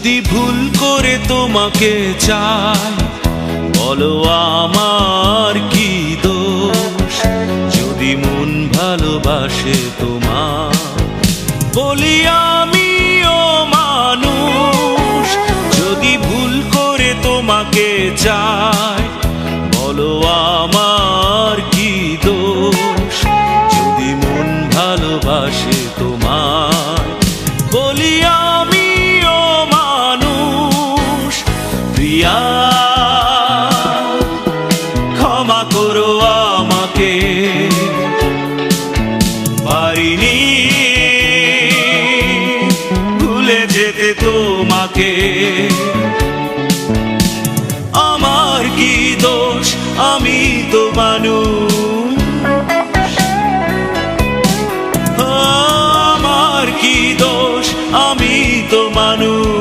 যদি ভুল করে তোমাকে চাই, বলো আমার কি দোষ? যদি মন ভালোবাসে তোমার, বলি আমিও মানুষ। যদি ভুল করে তোমাকে চাই, বলো আমার কি দোষ? যদি মন ভালোবাসে তোমার, বলি আমিও মানুষ। প্রিয়া, ক্ষমা করো আমাকে, পারিনি ভুলে যেতে তোমাকে। আমার কি দোষ? আমি তো মানুষ। আমার কি দোষ? আমি তো মানুষ।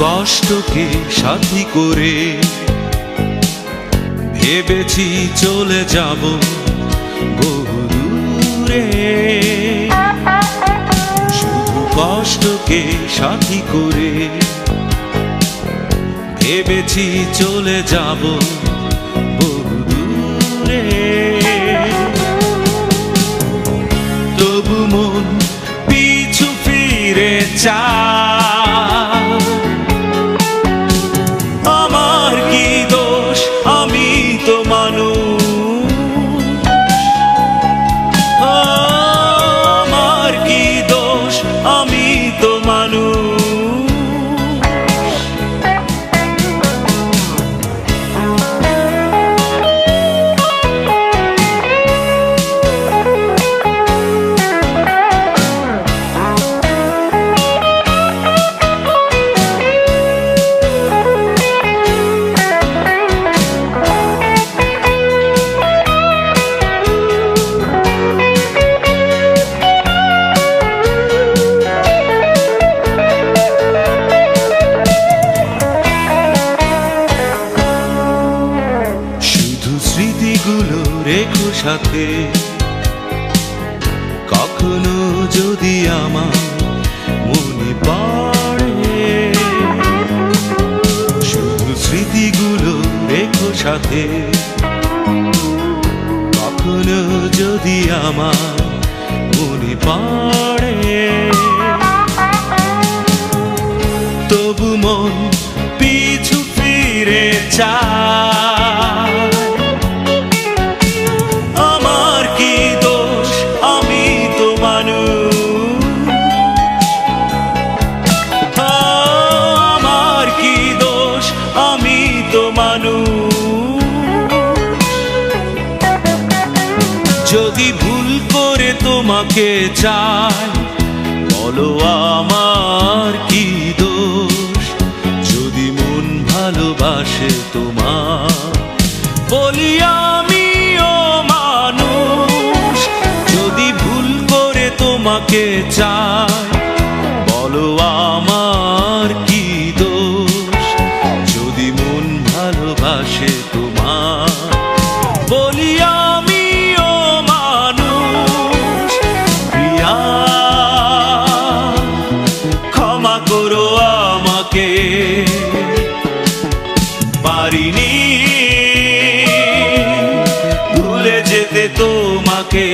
কষ্টকে সাথী করে ভেবেছি চলে যাব বহু দূরে। শুধু কষ্টকে সাথী করে ভেবেছি চলে যাব বহু দূরে। তবু মন পিছু ফিরে চায়। স্মৃতিগুলো রেখো সাথে, কখনো যদি আমার মনে পড়ে। শুধু স্মৃতিগুলো রেখো সাথে, কখনো যদি আমার মনে পড়ে। তবু মন পিছু ফিরে চায়। যদি ভুল করে তোমাকে চাই, বলো আমার কি দোষ? যদি মন ভালোবাসে তোমার, বলি আমিও মানুষ। যদি ভুল করে তোমাকে চাই, বলো আমার কি দোষ? যদি মন ভালোবাসে তোমার, বলি আমিও মানুষ। প্রিয়া, ক্ষমা করো আমাকে, পারিনি ভুলে যেতে তোমাকে।